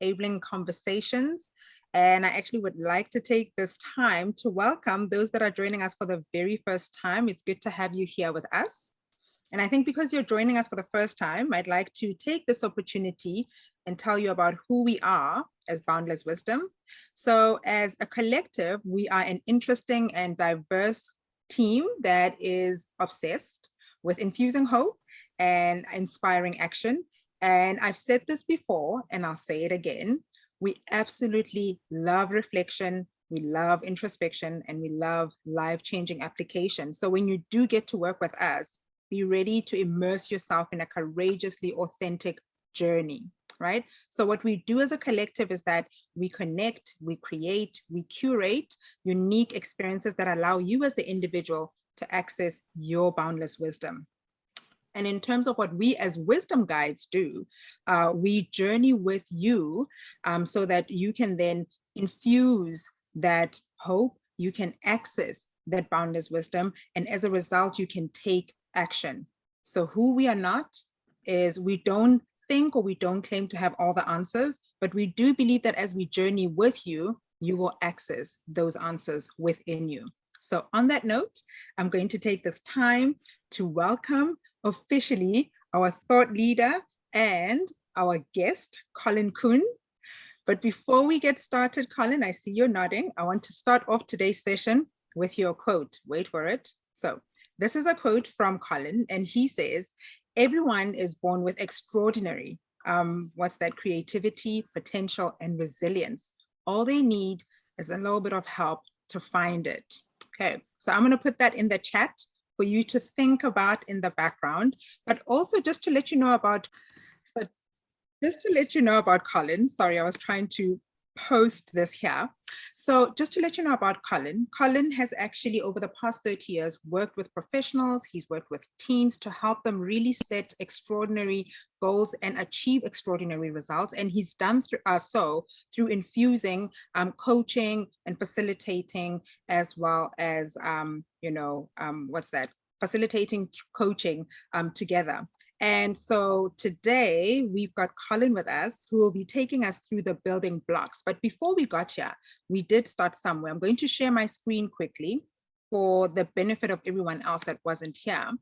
Enabling Conversations. And I actually would like to take this time to welcome those that are joining us for the very first time. It's good to have you here with us. And I think because you're joining us for the first time, I'd like to take this opportunity and tell you about who we are as Boundless Wisdom. So as a collective, we are an interesting and diverse team that is obsessed with infusing hope and inspiring action. And I've said this before, and I'll say it again. We absolutely love reflection, we love introspection, and we love life-changing application. So when you do get to work with us, be ready to immerse yourself in a courageously authentic journey, right? So what we do as a collective is that we connect, we create, we curate unique experiences that allow you as the individual to access your boundless wisdom. And in terms of what we as wisdom guides do, we journey with you so that you can then infuse that hope, you can access that boundless wisdom, and as a result, you can take action. So who we are not is we don't think or we don't claim to have all the answers, but we do believe that as we journey with you, you will access those answers within you. So on that note, I'm going to take this time to welcome officially our thought leader and our guest, Colin Kuhn. But before we get started, Colin, I see you're nodding. I want to start off today's session with your quote. Wait for it. So this is a quote from Colin, and he says, everyone is born with extraordinary, creativity, potential, and resilience. All they need is a little bit of help to find it. Okay, so I'm going to put that in the chat for you to think about in the background, but also just to let you know about, Colin. Sorry, I was trying to post this here. So just to let you know about Colin, Colin has actually over the past 30 years worked with professionals, he's worked with teams to help them really set extraordinary goals and achieve extraordinary results. And he's done so through infusing coaching and facilitating, as well as, facilitating coaching together. And so today we've got Colin with us who will be taking us through the building blocks. But before we got here, we did start somewhere. I'm going to share my screen quickly for the benefit of everyone else that wasn't here.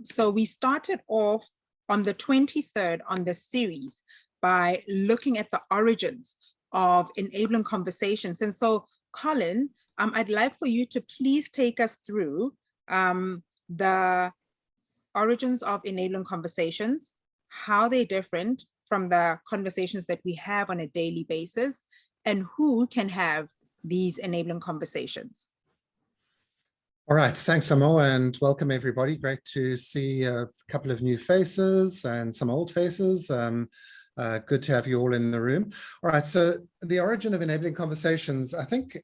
So we started off on the 23rd on the series by looking at the origins of enabling conversations. And so Colin, I'd like for you to please take us through the origins of enabling conversations, how they're different from the conversations that we have on a daily basis, and who can have these enabling conversations. All right, thanks, Amo, and welcome everybody. Great to see a couple of new faces and some old faces. Good to have you all in the room. All right, so the origin of enabling conversations, I think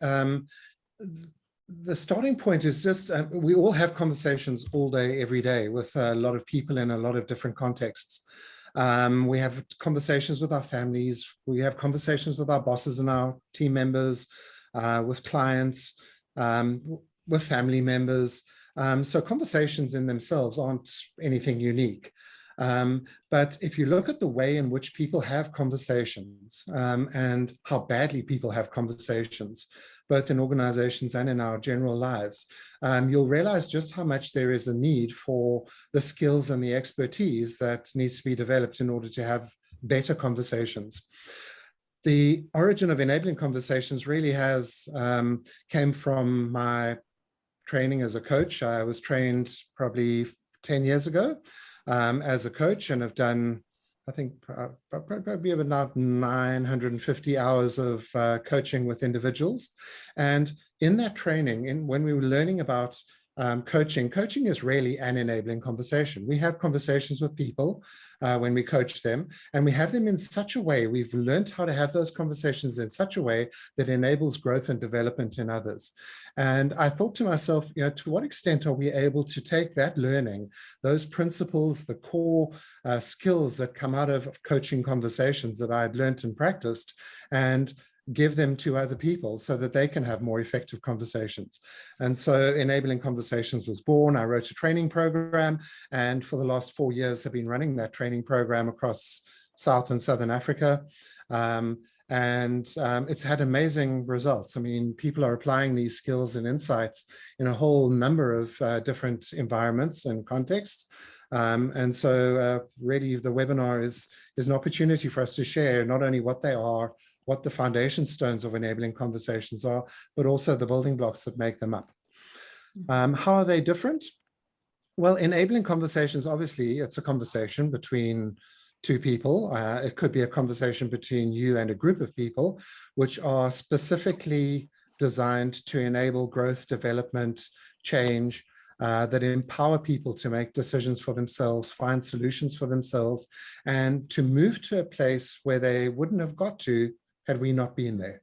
the starting point is just, we all have conversations all day, every day with a lot of people in a lot of different contexts. We have conversations with our families, we have conversations with our bosses and our team members, with clients, with family members. So conversations in themselves aren't anything unique. But if you look at the way in which people have conversations and how badly people have conversations, both in organizations and in our general lives, you'll realize just how much there is a need for the skills and the expertise that needs to be developed in order to have better conversations. The origin of enabling conversations really came from my training as a coach. I was trained probably 10 years ago as a coach, and have done, I think, probably about 950 hours of coaching with individuals. And in that training, when we were learning about coaching is really an enabling conversation. We have conversations with people when we coach them, and we have them in such a way, we've learned how to have those conversations in such a way that enables growth and development in others. And I thought to myself, to what extent are we able to take that learning, those principles, the core skills that come out of coaching conversations that I had learned and practiced, and give them to other people so that they can have more effective conversations. And so Enabling Conversations was born. I wrote a training program, and for the last 4 years have been running that training program across South and Southern Africa. It's had amazing results. I mean, people are applying these skills and insights in a whole number of different environments and contexts. Really the webinar is an opportunity for us to share not only what they are, what the foundation stones of enabling conversations are, but also the building blocks that make them up. How are they different? Well, enabling conversations, obviously, it's a conversation between two people. It could be a conversation between you and a group of people, which are specifically designed to enable growth, development, change, that empower people to make decisions for themselves, find solutions for themselves, and to move to a place where they wouldn't have got to had we not been there.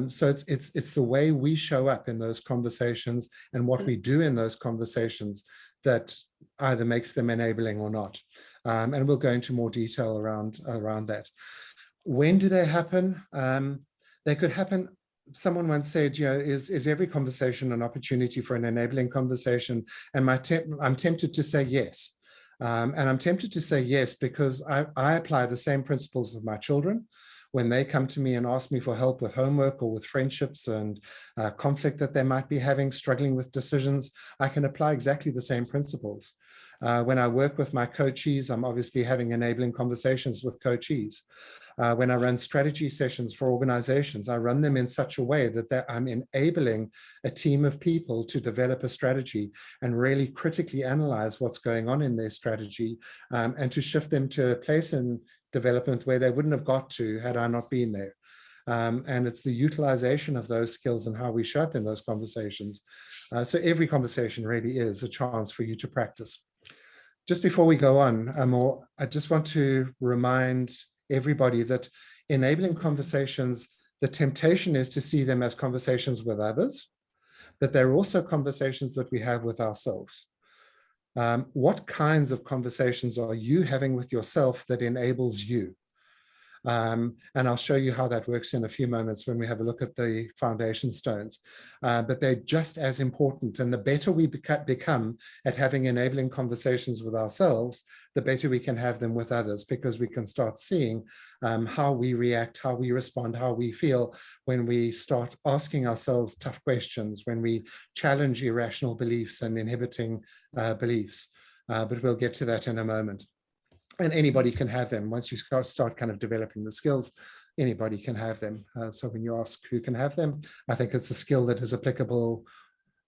So it's the way we show up in those conversations and what we do in those conversations that either makes them enabling or not. And we'll go into more detail around that. When do they happen? They could happen. Someone once said, is every conversation an opportunity for an enabling conversation? And I'm tempted to say yes. And I'm tempted to say yes because I apply the same principles with my children. When they come to me and ask me for help with homework or with friendships and conflict that they might be having, struggling with decisions, I can apply exactly the same principles. When I work with my coachees, I'm obviously having enabling conversations with coachees. When I run strategy sessions for organizations, I run them in such a way that I'm enabling a team of people to develop a strategy and really critically analyze what's going on in their strategy, and to shift them to a place in development where they wouldn't have got to had I not been there. And it's the utilization of those skills and how we show up in those conversations. So every conversation really is a chance for you to practice. Just before we go on, I just want to remind everybody that enabling conversations, the temptation is to see them as conversations with others, but they're also conversations that we have with ourselves. What kinds of conversations are you having with yourself that enables you? And I'll show you how that works in a few moments when we have a look at the foundation stones. But they're just as important. And the better we become at having enabling conversations with ourselves, the better we can have them with others, because we can start seeing how we react, how we respond, how we feel when we start asking ourselves tough questions, when we challenge irrational beliefs and inhibiting beliefs. But we'll get to that in a moment. And anybody can have them. Once you start kind of developing the skills, anybody can have them. So when you ask who can have them, I think it's a skill that is applicable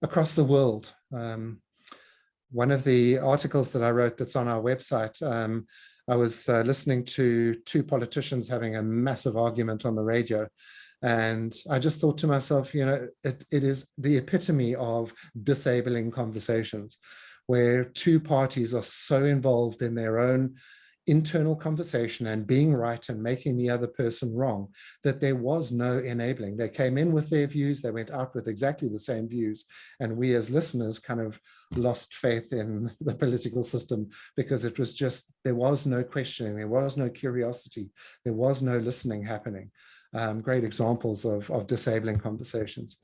across the world. One of the articles that I wrote that's on our website, I was listening to two politicians having a massive argument on the radio. And I just thought to myself, it is the epitome of disabling conversations, where two parties are so involved in their own internal conversation and being right and making the other person wrong, that there was no enabling. They came in with their views, they went out with exactly the same views. And we as listeners kind of lost faith in the political system because it was just, there was no questioning, there was no curiosity, there was no listening happening. Great examples of disabling conversations.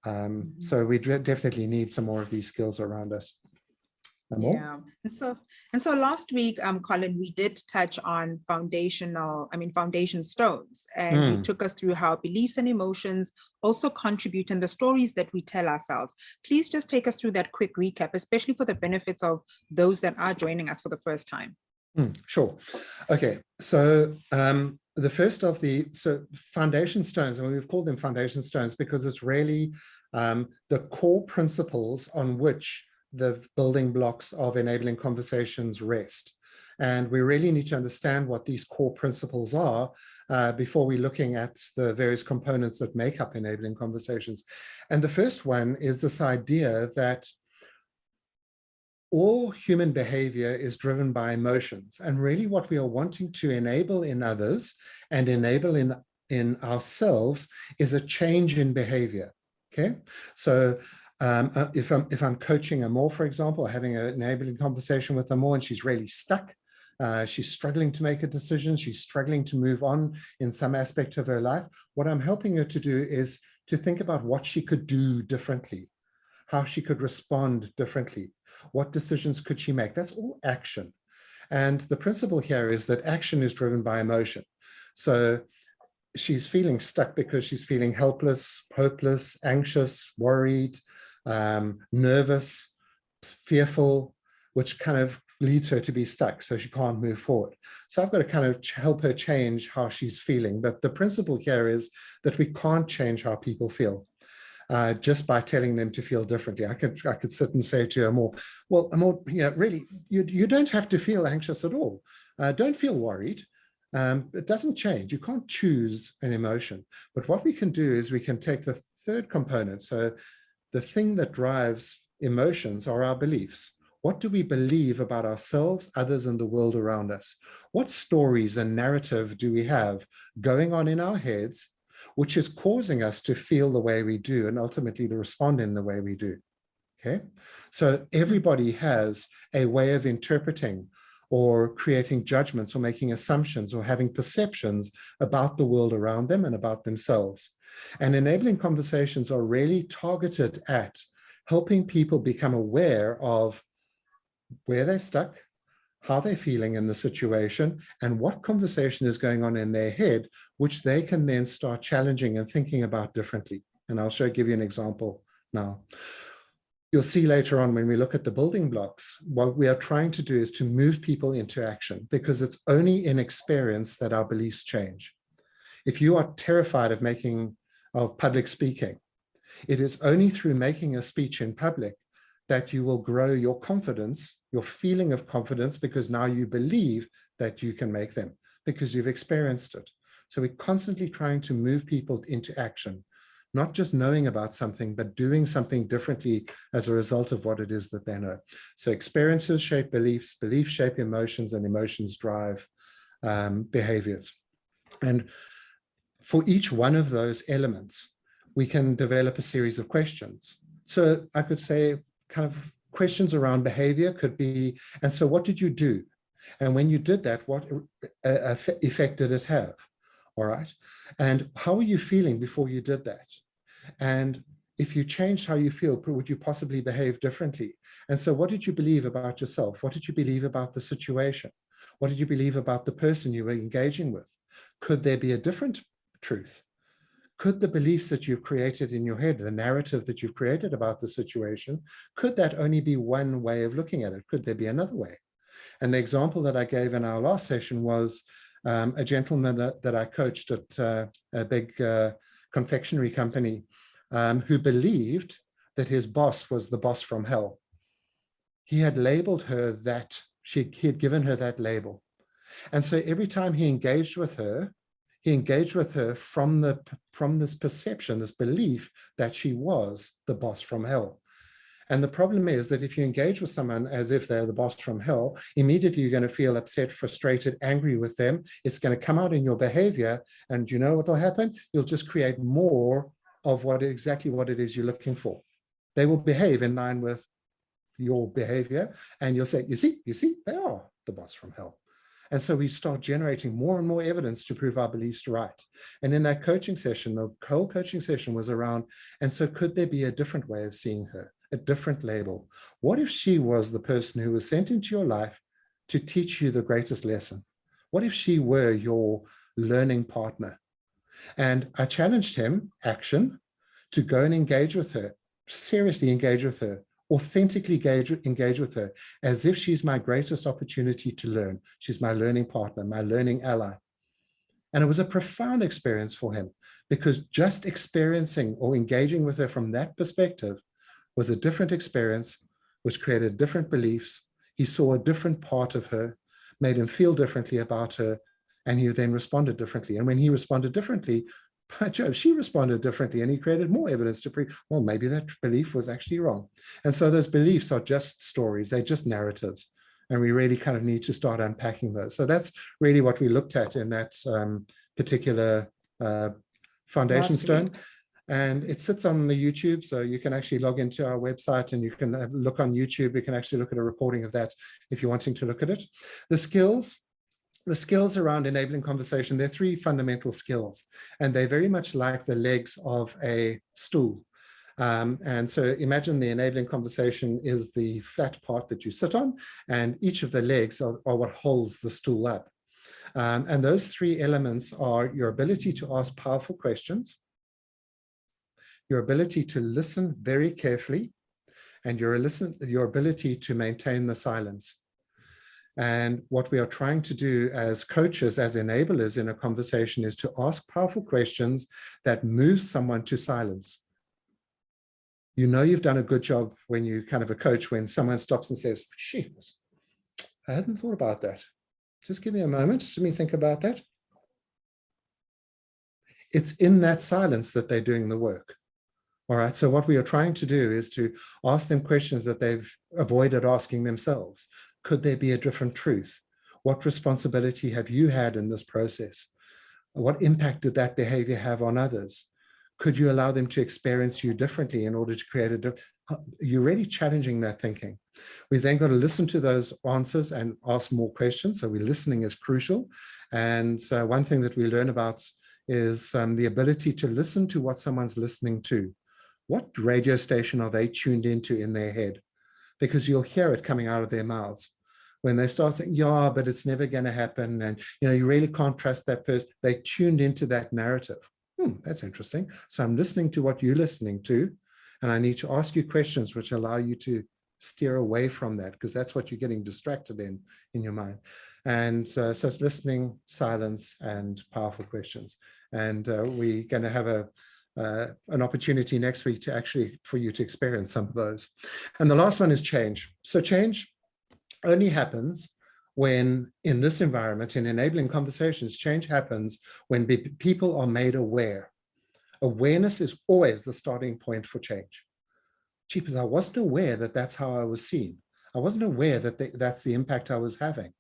So we definitely need some more of these skills around us. Yeah, and so last week, Colin, we did touch on foundation stones, and you took us through how beliefs and emotions also contribute in the stories that we tell ourselves. Please just take us through that quick recap, especially for the benefits of those that are joining us for the first time. Sure. Okay, so the first of the foundation stones, and we've called them foundation stones because it's really the core principles on which the building blocks of enabling conversations rest. And we really need to understand what these core principles are before we're looking at the various components that make up enabling conversations. And the first one is this idea that all human behavior is driven by emotions. And really what we are wanting to enable in others and enable in ourselves is a change in behavior, okay? So if I'm coaching Amor, for example, having an enabling conversation with Amor and she's really stuck, she's struggling to make a decision, she's struggling to move on in some aspect of her life, what I'm helping her to do is to think about what she could do differently, how she could respond differently, what decisions could she make. That's all action. And the principle here is that action is driven by emotion. So she's feeling stuck because she's feeling helpless, hopeless, anxious, worried, nervous, fearful, which kind of leads her to be stuck, so she can't move forward. So I've got to kind of help her change how she's feeling. But the principle here is that we can't change how people feel. Just by telling them to feel differently. I could sit and say to Amor, well, Amor, really, you don't have to feel anxious at all. Don't feel worried. It doesn't change. You can't choose an emotion. But what we can do is we can take the third component. So the thing that drives emotions are our beliefs. What do we believe about ourselves, others, and the world around us? What stories and narrative do we have going on in our heads, which is causing us to feel the way we do and ultimately to respond in the way we do? Okay, so everybody has a way of interpreting or creating judgments or making assumptions or having perceptions about the world around them and about themselves. And enabling conversations are really targeted at helping people become aware of where they're stuck, how they're feeling in the situation, and what conversation is going on in their head, which they can then start challenging and thinking about differently. And I'll give you an example now. You'll see later on when we look at the building blocks, what we are trying to do is to move people into action, because it's only in experience that our beliefs change. If you are terrified of public speaking, it is only through making a speech in public that you will grow your confidence, your feeling of confidence, because now you believe that you can make them because you've experienced it. So we're constantly trying to move people into action, not just knowing about something, but doing something differently as a result of what it is that they know. So experiences shape beliefs, beliefs shape emotions, and emotions drive behaviors. And for each one of those elements, we can develop a series of questions. So I could say kind of questions around behavior could be, and so what did you do? And when you did that, what effect did it have? All right. And how were you feeling before you did that? And if you changed how you feel, would you possibly behave differently? And so what did you believe about yourself? What did you believe about the situation? What did you believe about the person you were engaging with? Could there be a different truth? Could the beliefs that you've created in your head, the narrative that you've created about the situation, could that only be one way of looking at it? Could there be another way? And the example that I gave in our last session was a gentleman that I coached at a big confectionery company who believed that his boss was the boss from hell. He had labeled her that, he had given her that label. And so every time he engaged with her from this perception, this belief that she was the boss from hell. And the problem is that if you engage with someone as if they're the boss from hell, immediately you're going to feel upset, frustrated, angry with them. It's going to come out in your behavior. And you know what will happen? You'll just create more of exactly what it is you're looking for. They will behave in line with your behavior. And you'll say, you see, they are the boss from hell. And so we start generating more and more evidence to prove our beliefs right. And in that coaching session, the whole coaching session was around, and so could there be a different way of seeing her, a different label? What if she was the person who was sent into your life to teach you the greatest lesson? What if she were your learning partner? And I challenged him, action, to go and engage with her, seriously engage with her, authentically engage with her as if she's my greatest opportunity to learn. She's my learning partner, my learning ally. And it was a profound experience for him, because just experiencing or engaging with her from that perspective was a different experience, which created different beliefs. He saw a different part of her, made him feel differently about her, and he then responded differently. And when he responded differently, by Jove, she responded differently, and he created more evidence to prove, well, maybe that belief was actually wrong. And so those beliefs are just stories, they're just narratives. And we really kind of need to start unpacking those. So that's really what we looked at in that particular foundation stone. And it sits on the YouTube, so you can actually log into our website and you can look on YouTube. You can actually look at a recording of that if you're wanting to look at it. The skills around enabling conversation, there are 3 fundamental skills, and they're very much like the legs of a stool. And so imagine the enabling conversation is the flat part that you sit on, and each of the legs are what holds the stool up. And those three elements are your ability to ask powerful questions, your ability to listen very carefully, and your ability to maintain the silence. And what we are trying to do as coaches, as enablers in a conversation, is to ask powerful questions that move someone to silence. You know you've done a good job when you kind of a coach, when someone stops and says, "Jeez, I hadn't thought about that. Just give me a moment. Let me think about that." It's in that silence that they're doing the work. All right, so what we are trying to do is to ask them questions that they've avoided asking themselves. Could there be a different truth? What responsibility have you had in this process? What impact did that behavior have on others? Could you allow them to experience you differently in order to create a you're really challenging that thinking. We've then got to listen to those answers and ask more questions. So listening is crucial. And one thing that we learn about is the ability to listen to what someone's listening to. What radio station are they tuned into in their head? Because you'll hear it coming out of their mouths. When they start saying, "Yeah, but it's never going to happen," and you really can't trust that person, they tuned into that narrative. That's interesting. So I'm listening to what you're listening to, and I need to ask you questions which allow you to steer away from that, because that's what you're getting distracted in your mind. And so it's listening, silence, and powerful questions. And we're going to have an opportunity next week to for you to experience some of those. And the last one is change. So change only happens when, in this environment, in enabling conversations, change happens when people are made aware. Awareness is always the starting point for change. Jeepers, I wasn't aware that that's how I was seen. I wasn't aware that that's the impact I was having.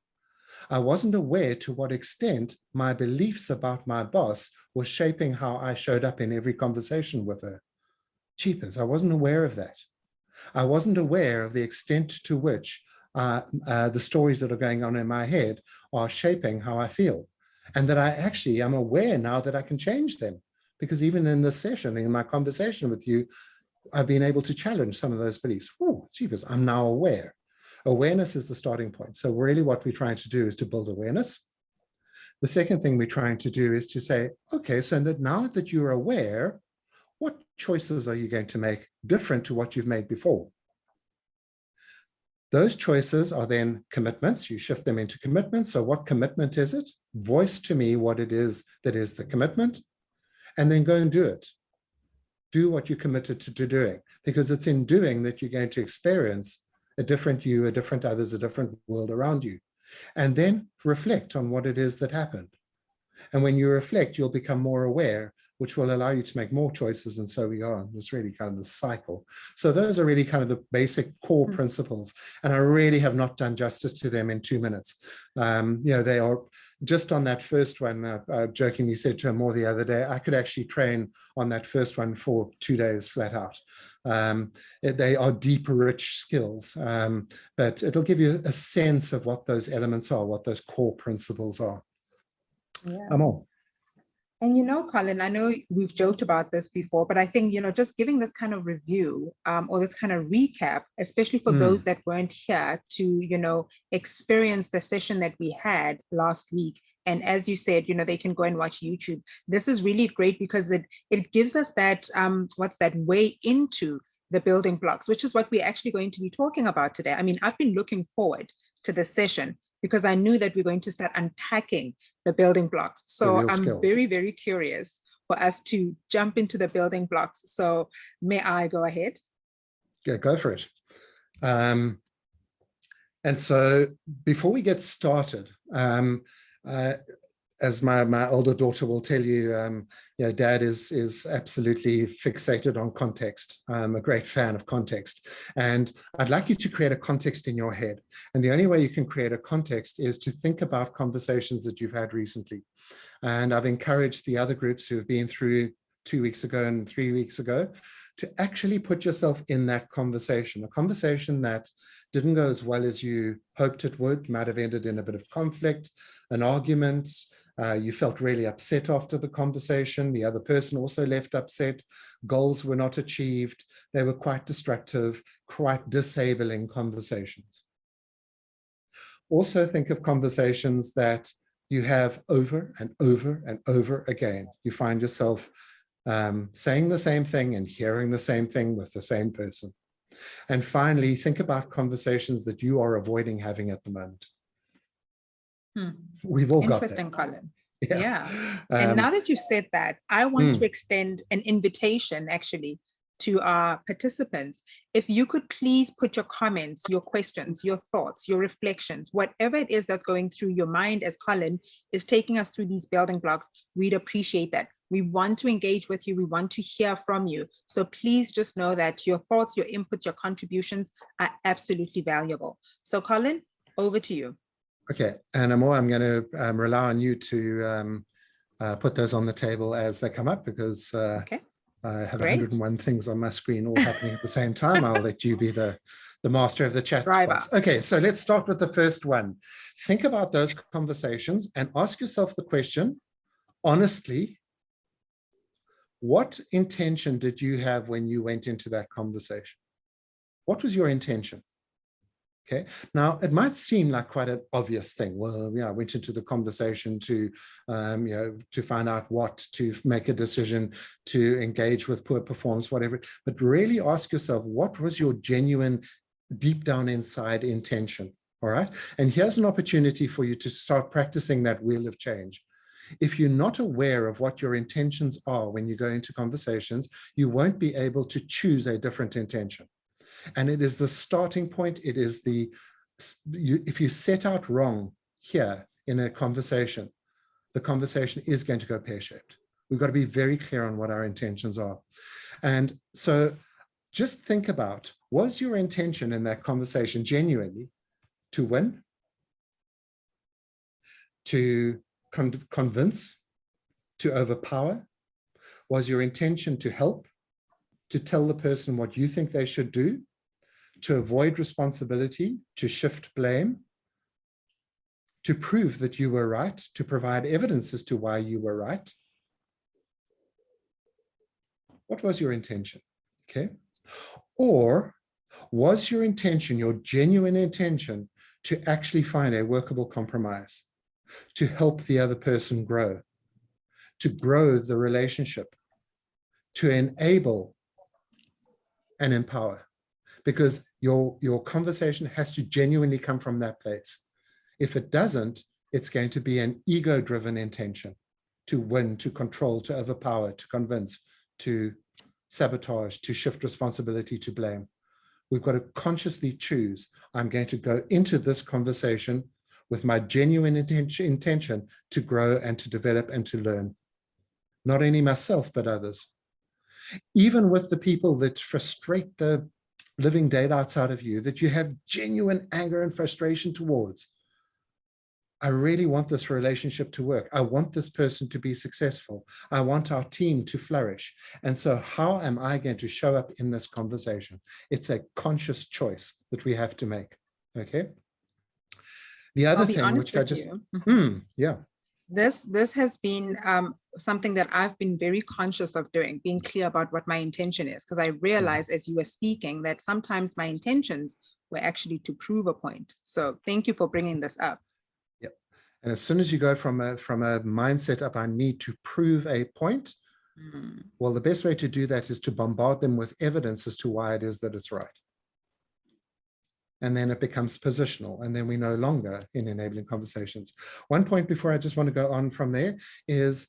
I wasn't aware to what extent my beliefs about my boss were shaping how I showed up in every conversation with her. Jeepers, I wasn't aware of that. I wasn't aware of the extent to which the stories that are going on in my head are shaping how I feel. And that I actually am aware now that I can change them. Because even in this session, in my conversation with you, I've been able to challenge some of those beliefs. Oh, jeepers, I'm now aware. Awareness is the starting point. So really what we're trying to do is to build awareness. The second thing we're trying to do is to say, okay, so that now that you're aware, what choices are you going to make different to what you've made before? Those choices are then commitments. You shift them into commitments. So what commitment is it? Voice to me what it is that is the commitment, and then go and do it. Do what you committed to doing, because it's in doing that you're going to experience a different you, a different others, a different world around you. And then reflect on what it is that happened. And when you reflect, you'll become more aware, which will allow you to make more choices, and so we are. It's really kind of the cycle. So those are really kind of the basic core principles. And I really have not done justice to them in 2 minutes. They are just on that first one. Jokingly said to Amor the other day, I could actually train on that first one for 2 days flat out. They are deep, rich skills, but it'll give you a sense of what those elements are, what those core principles are. Yeah. Amor. And Colin, I know we've joked about this before, but I think, just giving this kind of review or this kind of recap, especially for those that weren't here to, experience the session that we had last week. And as you said, they can go and watch YouTube. This is really great because it gives us that, way into the building blocks, which is what we're actually going to be talking about today. I mean, I've been looking forward to this session because I knew that we're going to start unpacking the building blocks. So I'm very, very curious for us to jump into the building blocks. So may I go ahead? Yeah, go for it. And so before we get started, as my older daughter will tell you, Dad is absolutely fixated on context. I'm a great fan of context. And I'd like you to create a context in your head. And the only way you can create a context is to think about conversations that you've had recently. And I've encouraged the other groups who have been through 2 weeks ago and 3 weeks ago to actually put yourself in that conversation, a conversation that didn't go as well as you hoped it would, might have ended in a bit of conflict, an argument. You felt really upset after the conversation. The other person also left upset. Goals were not achieved. They were quite destructive, quite disabling conversations. Also think of conversations that you have over and over and over again. You find yourself saying the same thing and hearing the same thing with the same person. And finally, think about conversations that you are avoiding having at the moment. We've all got that. Interesting, Colin. Yeah. Yeah. And now that you've said that, I want to extend an invitation actually to our participants. If you could please put your comments, your questions, your thoughts, your reflections, whatever it is that's going through your mind as Colin is taking us through these building blocks, we'd appreciate that. We want to engage with you. We want to hear from you. So please just know that your thoughts, your inputs, your contributions are absolutely valuable. So Colin, over to you. Okay, and Amor, I'm going to rely on you to put those on the table as they come up, because Okay. I have Great. 101 things on my screen all happening at the same time. I'll let you be the master of the chat box. Okay, so let's start with the first one. Think about those conversations and ask yourself the question, honestly, what intention did you have when you went into that conversation? What was your intention? Okay, now it might seem like quite an obvious thing. Well, I went into the conversation to, to find out what, to make a decision, to engage with poor performance, whatever. But really ask yourself, what was your genuine, deep down inside intention? All right. And here's an opportunity for you to start practicing that wheel of change. If you're not aware of what your intentions are when you go into conversations, you won't be able to choose a different intention. And it is the starting point. It is if you set out wrong here in a conversation, the conversation is going to go pear-shaped. We've got to be very clear on what our intentions are. And so just think about, was your intention in that conversation genuinely to win, to convince, to overpower? Was your intention to help, to tell the person what you think they should do, to avoid responsibility, to shift blame, to prove that you were right, to provide evidence as to why you were right? What was your intention? Okay. Or was your intention, your genuine intention, to actually find a workable compromise, to help the other person grow, to grow the relationship, to enable and empower? Because your conversation has to genuinely come from that place. If it doesn't, it's going to be an ego-driven intention to win, to control, to overpower, to convince, to sabotage, to shift responsibility, to blame. We've got to consciously choose. I'm going to go into this conversation with my genuine intention to grow and to develop and to learn. Not only myself, but others. Even with the people that frustrate the living daylights out of you, that you have genuine anger and frustration towards. I really want this relationship to work. I want this person to be successful. I want our team to flourish. And so how am I going to show up in this conversation? It's a conscious choice that we have to make. Okay. The other thing, which I just, yeah. This has been something that I've been very conscious of doing, being clear about what my intention is, because I realized as you were speaking that sometimes my intentions were actually to prove a point. So thank you for bringing this up. Yep. And as soon as you go from a mindset of I need to prove a point, well, the best way to do that is to bombard them with evidence as to why it is that it's right. And then it becomes positional, and then we're no longer in enabling conversations. One point before I just want to go on from there is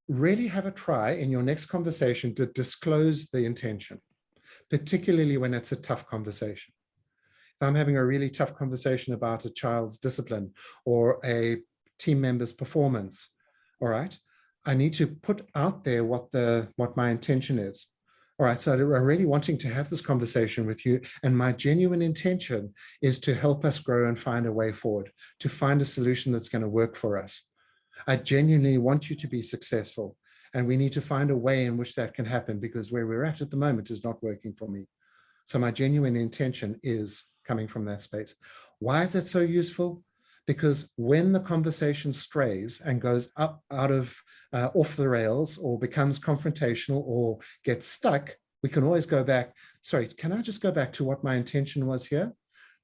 really have a try in your next conversation to disclose the intention, particularly when it's a tough conversation. If I'm having a really tough conversation about a child's discipline or a team member's performance, all right, I need to put out there what my intention is. All right, so I'm really wanting to have this conversation with you, and my genuine intention is to help us grow and find a way forward, to find a solution that's going to work for us. I genuinely want you to be successful, and we need to find a way in which that can happen, because where we're at the moment is not working for me. So my genuine intention is coming from that space. Why is that so useful? Because when the conversation strays and goes up out of off the rails, or becomes confrontational, or gets stuck, we can always go back. Sorry, can I just go back to what my intention was here?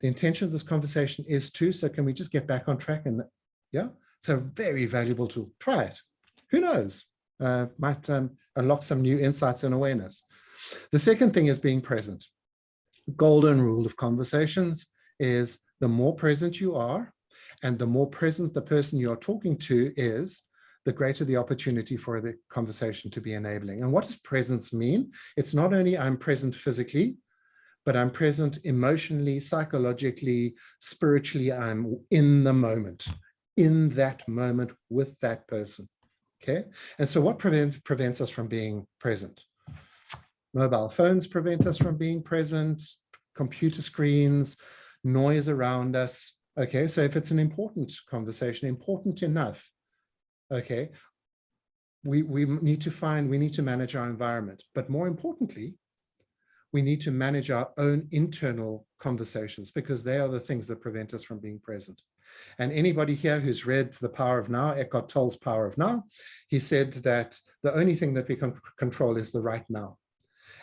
The intention of this conversation is to, so can we just get back on track? And yeah, It's a very valuable tool. Try it. Who knows? Might unlock some new insights and awareness. The second thing is being present. Golden rule of conversations is the more present you are, and the more present the person you are talking to is, the greater the opportunity for the conversation to be enabling. And what does presence mean? It's not only I'm present physically, but I'm present emotionally, psychologically, spiritually. I'm in the moment, in that moment with that person. Okay. And so what prevents us from being present? Mobile phones prevent us from being present, computer screens, noise around us. Okay. So if it's an important conversation, important enough, okay, we need to manage our environment, but more importantly, we need to manage our own internal conversations, because they are the things that prevent us from being present. And anybody here who's read The Power of Now, Eckhart Tolle's Power of Now, he said that the only thing that we can control is the right now.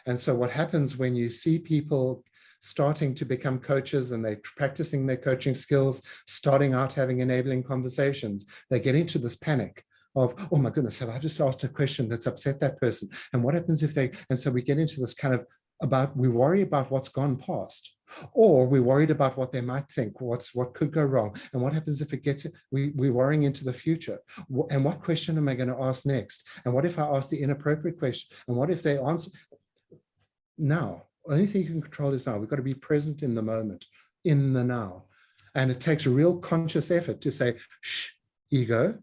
And so what happens when you see people starting to become coaches and they're practicing their coaching skills, starting out having enabling conversations, they get into this panic of, oh my goodness, have I just asked a question that's upset that person? And what happens if they, and so we get into this kind of we worry about what's gone past, or we're worried about what they might think, what could go wrong. And what happens if it gets, we're worrying into the future. And what question am I going to ask next? And what if I ask the inappropriate question? And what if they answer? Now, the only thing you can control is now. We've got to be present in the moment, in the now. And it takes a real conscious effort to say, shh, ego,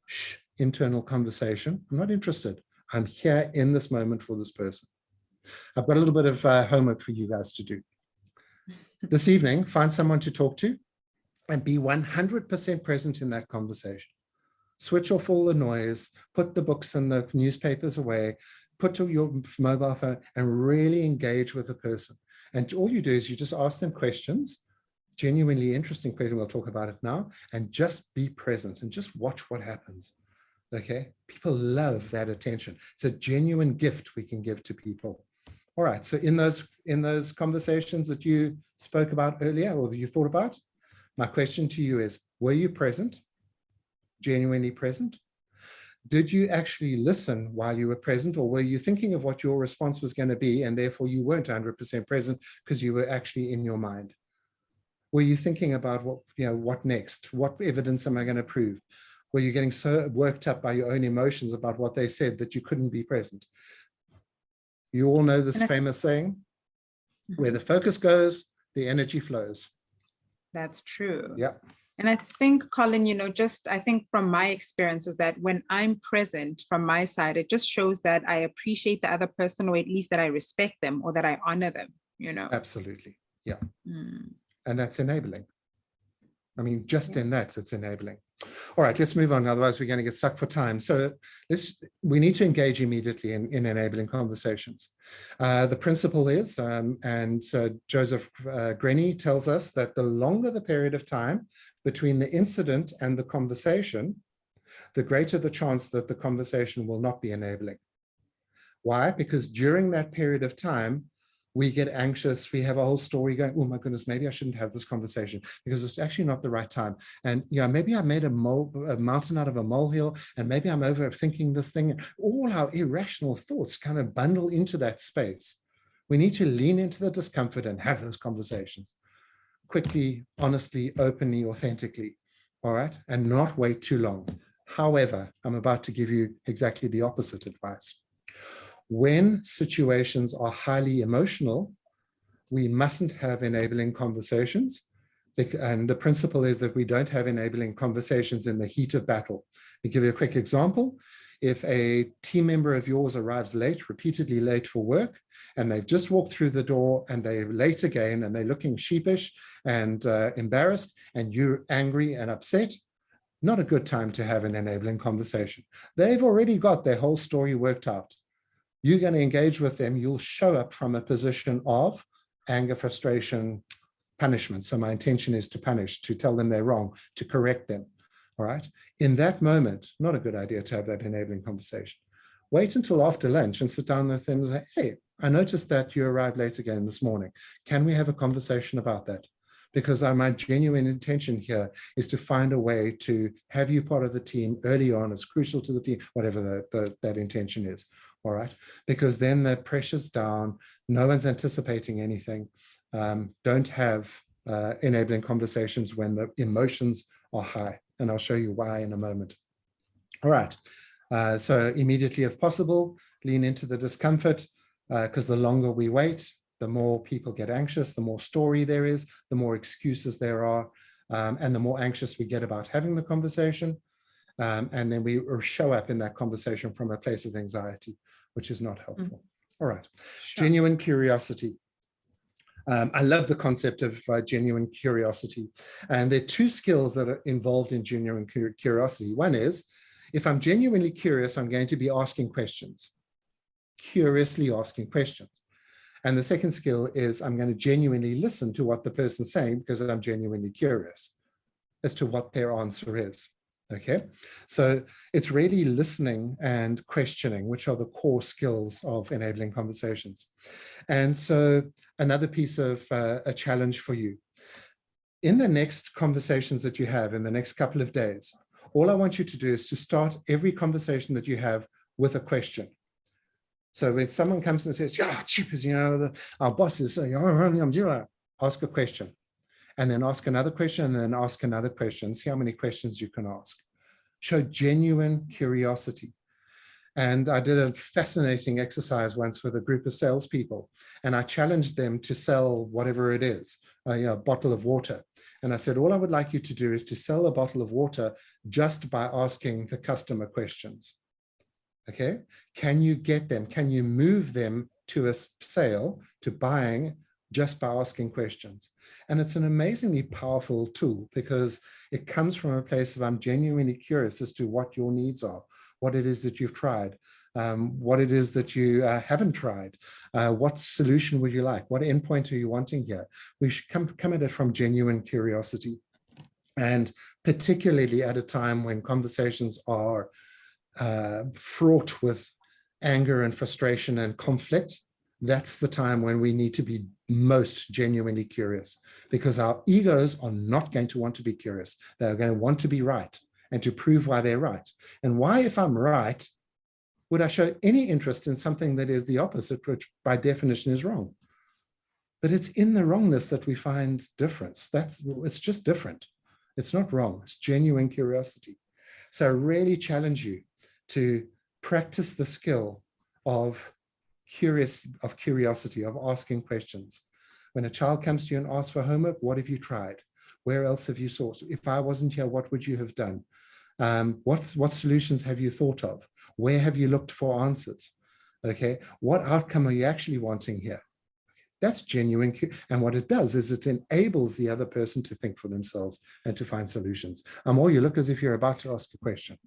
shh, internal conversation. I'm not interested. I'm here in this moment for this person. I've got a little bit of homework for you guys to do. This evening, find someone to talk to and be 100% present in that conversation. Switch off all the noise, put the books and the newspapers away, put your mobile phone, and really engage with the person. And all you do is you just ask them questions, genuinely interesting questions, we'll talk about it now, and just be present and just watch what happens. Okay, people love that attention. It's a genuine gift we can give to people. All right, so in those conversations that you spoke about earlier, or that you thought about, my question to you is, were you present? Genuinely present? Did you actually listen while you were present, or were you thinking of what your response was going to be, and therefore you weren't 100% present because you were actually in your mind? Were you thinking about what next? What evidence am I going to prove? Were you getting so worked up by your own emotions about what they said that you couldn't be present? You all know this famous saying, where the focus goes, the energy flows. That's true. Yeah. And I think, Colin, I think from my experience is that when I'm present from my side, it just shows that I appreciate the other person, or at least that I respect them, or that I honor them, Absolutely. Yeah. And that's enabling. I mean, just in that, it's enabling. All right, let's move on. Otherwise, we're going to get stuck for time. So we need to engage immediately in enabling conversations. The principle is, and Joseph Grenny tells us that the longer the period of time between the incident and the conversation, the greater the chance that the conversation will not be enabling. Why? Because during that period of time, we get anxious. We have a whole story going, oh my goodness, maybe I shouldn't have this conversation because it's actually not the right time. And maybe I made a mountain out of a molehill, and maybe I'm overthinking this thing. All our irrational thoughts kind of bundle into that space. We need to lean into the discomfort and have those conversations quickly, honestly, openly, authentically. All right. And not wait too long. However, I'm about to give you exactly the opposite advice. When situations are highly emotional, we mustn't have enabling conversations. And the principle is that we don't have enabling conversations in the heat of battle. I'll give you a quick example. If a team member of yours arrives late, repeatedly late for work, and they've just walked through the door and they're late again, and they're looking sheepish and embarrassed, and you're angry and upset, not a good time to have an enabling conversation. They've already got their whole story worked out. You're going to engage with them. You'll show up from a position of anger, frustration, punishment. So my intention is to punish, to tell them they're wrong, to correct them. All right. In that moment, not a good idea to have that enabling conversation. Wait until after lunch and sit down with them and say, hey, I noticed that you arrived late again this morning. Can we have a conversation about that? because my genuine intention here is to find a way to have you part of the team early on. It's crucial to the team, whatever that intention is. All right, because then the pressure's down, no one's anticipating anything. Don't have enabling conversations when the emotions are high, and I'll show you why in a moment. All right, so immediately if possible, lean into the discomfort, because the longer we wait, the more people get anxious, the more story there is, the more excuses there are, and the more anxious we get about having the conversation. And then we show up in that conversation from a place of anxiety, which is not helpful. All right, sure. Genuine curiosity. I love the concept of genuine curiosity. And there are two skills that are involved in genuine curiosity. One is, if I'm genuinely curious, I'm going to be asking questions, curiously asking questions. And the second skill is I'm going to genuinely listen to what the person's saying because I'm genuinely curious as to what their answer is. Okay, so it's really listening and questioning, which are the core skills of enabling conversations. And so another piece of a challenge for you. In the next conversations that you have in the next couple of days, all I want you to do is to start every conversation that you have with a question. So when someone comes and says, yeah, cheapers, you know, our boss is saying, ask a question. And then ask another question, and then ask another question. See how many questions you can ask. Show genuine curiosity. And I did a fascinating exercise once with a group of salespeople, and I challenged them to sell whatever it is, a bottle of water. And I said, all I would like you to do is to sell a bottle of water just by asking the customer questions. Okay, can you get them? Can you move them to a sale, to buying, just by asking questions? And it's an amazingly powerful tool because it comes from a place of I'm genuinely curious as to what your needs are, what it is that you've tried, what it is that you haven't tried, what solution would you like, what endpoint are you wanting here? We should come at it from genuine curiosity. And particularly at a time when conversations are fraught with anger and frustration and conflict, that's the time when we need to be most genuinely curious, because our egos are not going to want to be curious. They're going to want to be right and to prove why they're right. And why, if I'm right, would I show any interest in something that is the opposite, which by definition is wrong? But it's in the wrongness that we find difference. It's just different. It's not wrong. It's genuine curiosity. So I really challenge you to practice the skill of curiosity, of asking questions. When a child comes to you and asks for homework, what have you tried? Where else have you sought? If I wasn't here, what would you have done? What solutions have you thought of? Where have you looked for answers? Okay, what outcome are you actually wanting here? That's genuine. And what it does is it enables the other person to think for themselves and to find solutions. Amor, you look as if you're about to ask a question.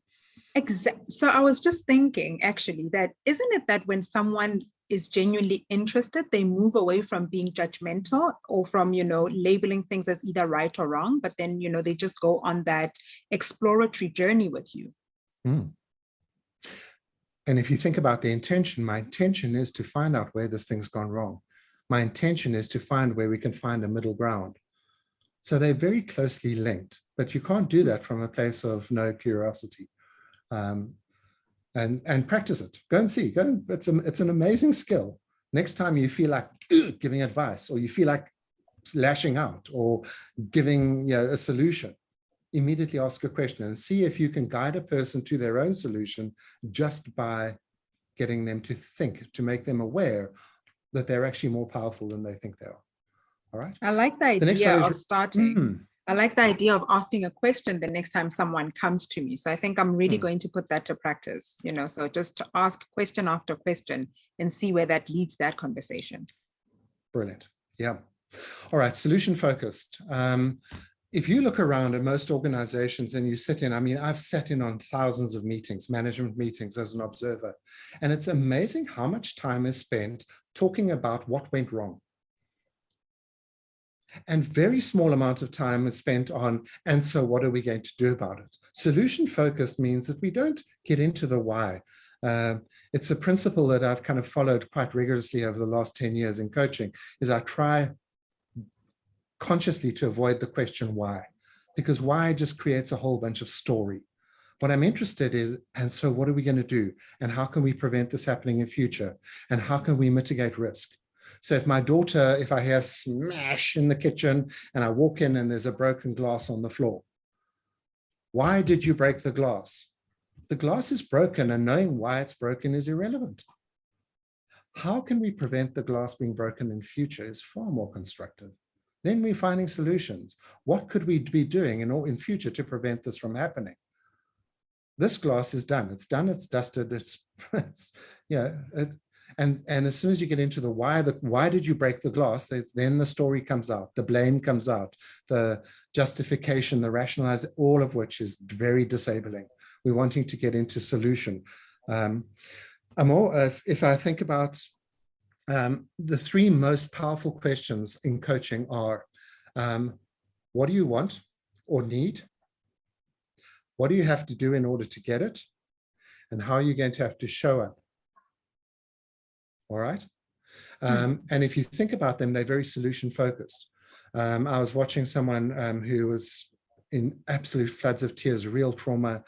Exactly. So I was just thinking, actually, that isn't it that when someone is genuinely interested, they move away from being judgmental or from, labeling things as either right or wrong, but then, they just go on that exploratory journey with you. Mm. And if you think about the intention, my intention is to find out where this thing's gone wrong. My intention is to find where we can find a middle ground. So they're very closely linked, but you can't do that from a place of no curiosity. And practice it. Go and see. It's an amazing skill. Next time you feel like giving advice, or you feel like lashing out, or giving a solution, immediately ask a question and see if you can guide a person to their own solution just by getting them to think, to make them aware that they're actually more powerful than they think they are. All right. I like the idea of starting. I like the idea of asking a question the next time someone comes to me. So I think I'm really going to put that to practice, so just to ask question after question and see where that leads that conversation. Brilliant. Yeah. All right. Solution focused. If you look around at most organizations and you sit in, I've sat in on thousands of meetings, management meetings as an observer, and it's amazing how much time is spent talking about what went wrong. And very small amount of time is spent on, and so what are we going to do about it? Solution focused means that we don't get into the why. It's a principle that I've kind of followed quite rigorously over the last 10 years in coaching, is I try consciously to avoid the question why, because why just creates a whole bunch of story. What I'm interested is, and so what are we going to do? And how can we prevent this happening in future? And how can we mitigate risk? So if my daughter, if I hear smash in the kitchen and I walk in and there's a broken glass on the floor, why did you break the glass? The glass is broken, and knowing why it's broken is irrelevant. How can we prevent the glass being broken in future is far more constructive. Then we're finding solutions. What could we be doing in future to prevent this from happening? This glass is done. It's done. It's dusted. And as soon as you get into the why did you break the glass, then the story comes out, the blame comes out, the justification, the rationalize, all of which is very disabling. We're wanting to get into solution. If I think about the three most powerful questions in coaching are, what do you want or need? What do you have to do in order to get it? And how are you going to have to show up? All right. And if you think about them, they're very solution focused. I was watching someone who was in absolute floods of tears, real trauma.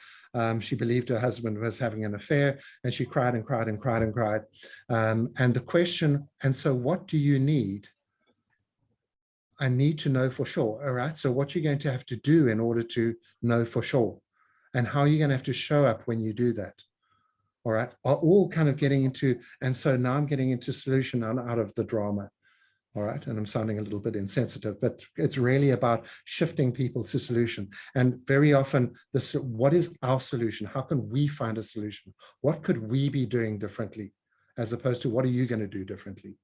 She believed her husband was having an affair, and she cried and cried and cried and cried. And the question, and so what do you need? I need to know for sure. All right. So what you're going to have to do in order to know for sure, and how you're going to have to show up when you do that. All right, are all kind of getting into, and so now I'm getting into solution out of the drama. All right, and I'm sounding a little bit insensitive, but it's really about shifting people to solution. And very often, what is our solution? How can we find a solution? What could we be doing differently, as opposed to what are you going to do differently?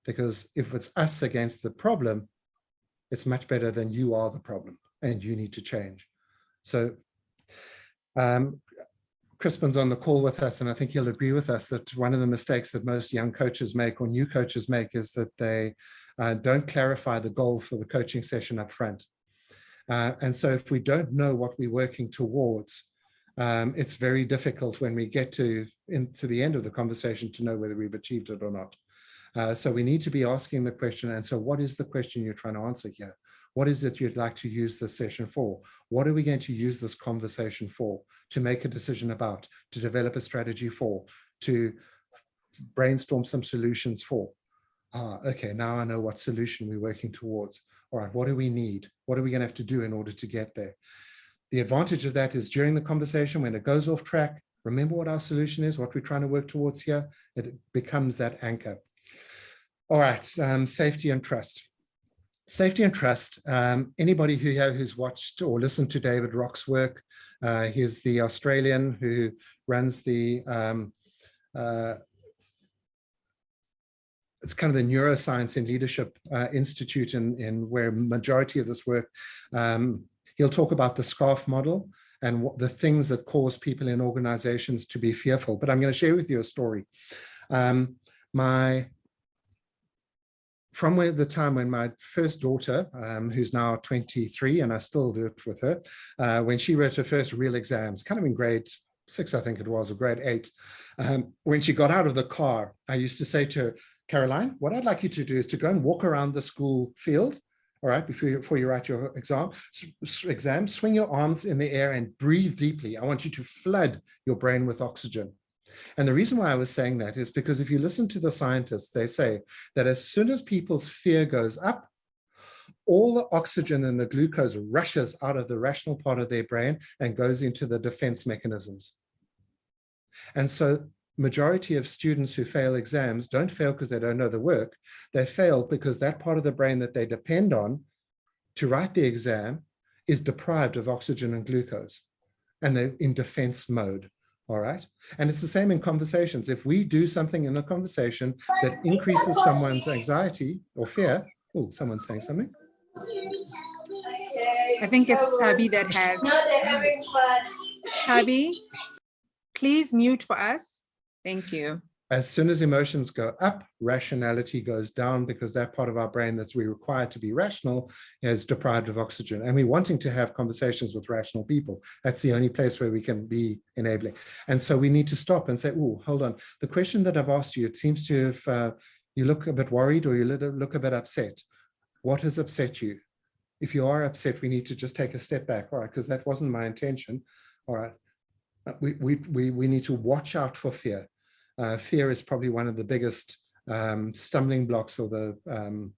Because if it's us against the problem, it's much better than you are the problem and you need to change. So Crispin's on the call with us, and I think he'll agree with us that one of the mistakes that most young coaches make or new coaches make is that they don't clarify the goal for the coaching session up front. And so if we don't know what we're working towards, it's very difficult when we get to the end of the conversation to know whether we've achieved it or not. So we need to be asking the question, and so what is the question you're trying to answer here? What is it you'd like to use this session for? What are we going to use this conversation for? To make a decision about, to develop a strategy for, to brainstorm some solutions for. Okay, now I know what solution we're working towards. All right, what do we need? What are we going to have to do in order to get there? The advantage of that is during the conversation, when it goes off track, remember what our solution is, what we're trying to work towards here. It becomes that anchor. All right, safety and trust. Safety and trust. Anybody who's watched or listened to David Rock's work, he's the Australian who runs the, it's kind of the Neuroscience and Leadership Institute in where majority of this work, he'll talk about the SCARF model and what the things that cause people in organizations to be fearful. But I'm going to share with you a story. From the time when my first daughter, who's now 23, and I still do it with her, when she wrote her first real exams, kind of in grade 6, I think it was, or grade 8, when she got out of the car, I used to say to her, Caroline, what I'd like you to do is to go and walk around the school field, all right, before you write your exam, swing your arms in the air and breathe deeply. I want you to flood your brain with oxygen. And the reason why I was saying that is because if you listen to the scientists, they say that as soon as people's fear goes up, all the oxygen and the glucose rushes out of the rational part of their brain and goes into the defense mechanisms. And so majority of students who fail exams don't fail because they don't know the work. They fail because that part of the brain that they depend on to write the exam is deprived of oxygen and glucose, and they're in defense mode. All right. And it's the same in conversations. If we do something in the conversation that increases someone's anxiety or fear, oh, someone's saying something. I think it's Tabby that has. No, they're having fun. Tabby, please mute for us. Thank you. As soon as emotions go up, rationality goes down, because that part of our brain that's we require to be rational is deprived of oxygen. And we're wanting to have conversations with rational people. That's the only place where we can be enabling. And so we need to stop and say, oh, hold on. The question that I've asked you, it seems to have, you look a bit worried or you look a bit upset. What has upset you? If you are upset, we need to just take a step back, all right, because that wasn't my intention. All right, we need to watch out for fear. Fear is probably one of the biggest stumbling blocks or the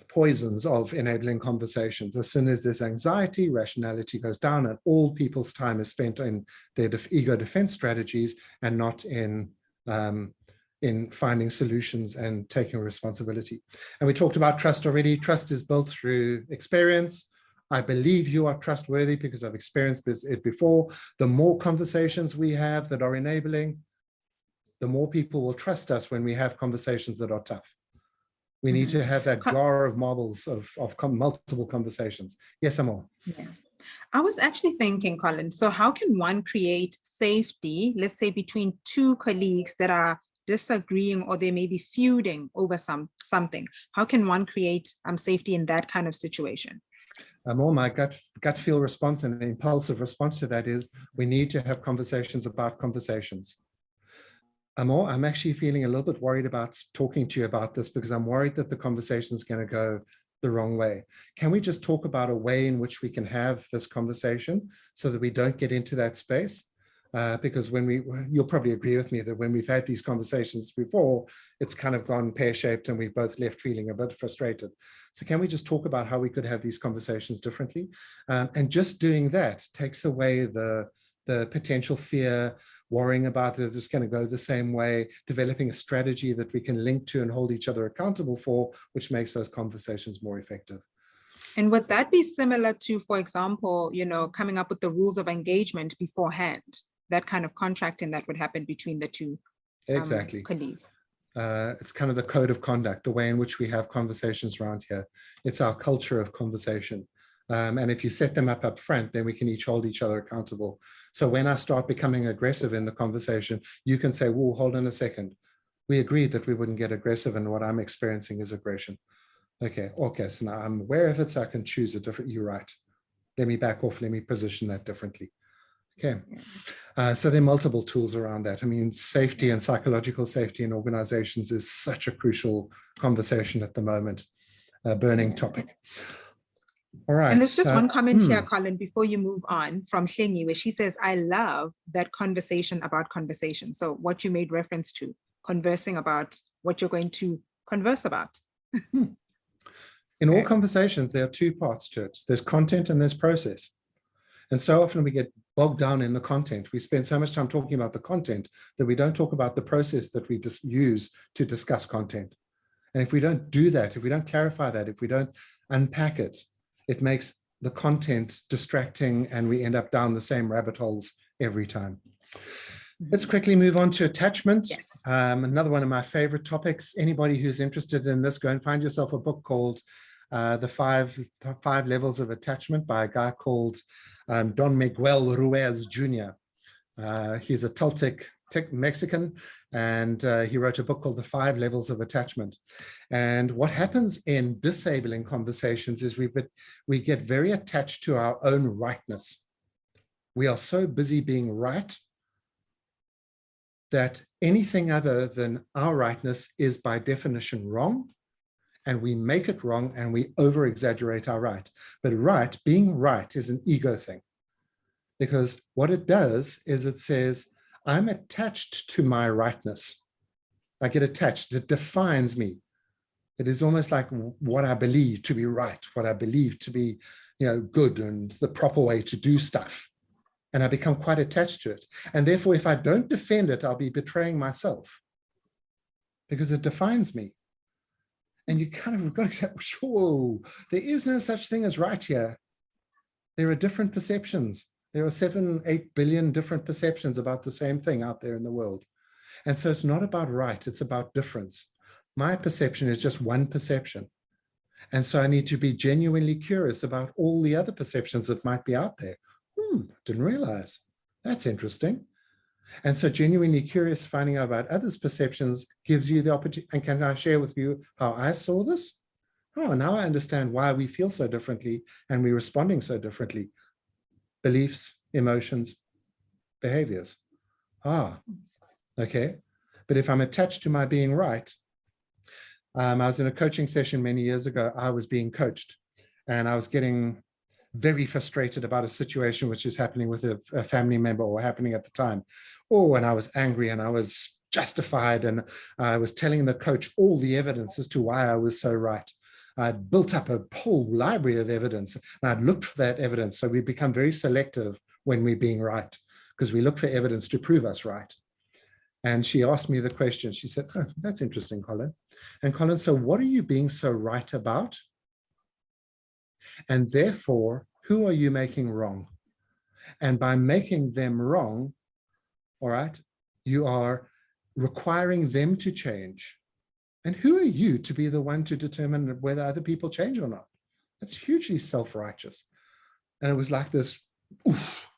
poisons of enabling conversations. As soon as there's anxiety, rationality goes down, and all people's time is spent in their ego defense strategies and not in finding solutions and taking responsibility. And we talked about trust already. Trust is built through experience. I believe you are trustworthy because I've experienced it before. The more conversations we have that are enabling, the more people will trust us when we have conversations that are tough. We need to have that jar of marbles of multiple conversations. Yes, Amal. Yeah. I was actually thinking, Colin, so how can one create safety, let's say between two colleagues that are disagreeing or they may be feuding over something? How can one create safety in that kind of situation? My gut feel response and the impulsive response to that is we need to have conversations about conversations. I'm actually feeling a little bit worried about talking to you about this because I'm worried that the conversation is going to go the wrong way. Can we just talk about a way in which we can have this conversation so that we don't get into that space? Because you'll probably agree with me that when we've had these conversations before, it's kind of gone pear-shaped and we've both left feeling a bit frustrated. So can we just talk about how we could have these conversations differently? And just doing that takes away the potential fear, worrying about that it's going to go the same way, developing a strategy that we can link to and hold each other accountable for, which makes those conversations more effective. And would that be similar to, for example, coming up with the rules of engagement beforehand? That kind of contracting that would happen between the two exactly colleagues. It's kind of the code of conduct, the way in which we have conversations around here. It's our culture of conversation. And if you set them up front, then we can each hold each other accountable. So when I start becoming aggressive in the conversation, you can say, whoa, hold on a second. We agreed that we wouldn't get aggressive and what I'm experiencing is aggression. Okay, so now I'm aware of it, so I can choose a different, you're right. Let me back off, let me position that differently. Okay, so there are multiple tools around that. I mean, safety and psychological safety in organizations is such a crucial conversation at the moment, a burning topic. All right. And there's just one comment here, Colin, before you move on, from Shinyi, where she says, I love that conversation about conversation. So what you made reference to, conversing about what you're going to converse about. In all conversations, there are two parts to it. There's content and there's process. And so often we get bogged down in the content. We spend so much time talking about the content that we don't talk about the process that we just use to discuss content. And if we don't do that, if we don't clarify that, if we don't unpack it, it makes the content distracting and we end up down the same rabbit holes every time. Let's quickly move on to attachment. Yes. Another one of my favorite topics. Anybody who's interested in this, go and find yourself a book called The Five Levels of Attachment by a guy called Don Miguel Ruiz Jr. He's a Toltec Mexican, and he wrote a book called The 5 Levels of Attachment. And what happens in disabling conversations is we get very attached to our own rightness. We are so busy being right that anything other than our rightness is by definition wrong, and we make it wrong and we over-exaggerate our right. But being right is an ego thing, because what it does is it says, I'm attached to my rightness. I get attached, it defines me. It is almost like what I believe to be right, what I believe to be, good and the proper way to do stuff. And I become quite attached to it. And therefore, if I don't defend it, I'll be betraying myself because it defines me. And you kind of got to say, whoa, there is no such thing as right here. There are different perceptions. There are 7-8 billion different perceptions about the same thing out there in the world. And so it's not about right, it's about difference. My perception is just one perception. And so I need to be genuinely curious about all the other perceptions that might be out there. Didn't realize. That's interesting. And so genuinely curious, finding out about others' perceptions gives you the opportunity. And can I share with you how I saw this? Oh, now I understand why we feel so differently and we're responding so differently. Beliefs, emotions, behaviors. Okay. But if I'm attached to my being right, I was in a coaching session many years ago. I was being coached and I was getting very frustrated about a situation which is happening with a family member or happening at the time. Oh, and I was angry and I was justified. And I was telling the coach all the evidence as to why I was so right. I'd built up a whole library of evidence and I'd looked for that evidence. So we become very selective when we're being right because we look for evidence to prove us right. And she asked me the question. She said, oh, that's interesting, Colin. And Colin, so what are you being so right about? And therefore, who are you making wrong? And by making them wrong, all right, you are requiring them to change. And who are you to be the one to determine whether other people change or not? That's hugely self-righteous. And it was like this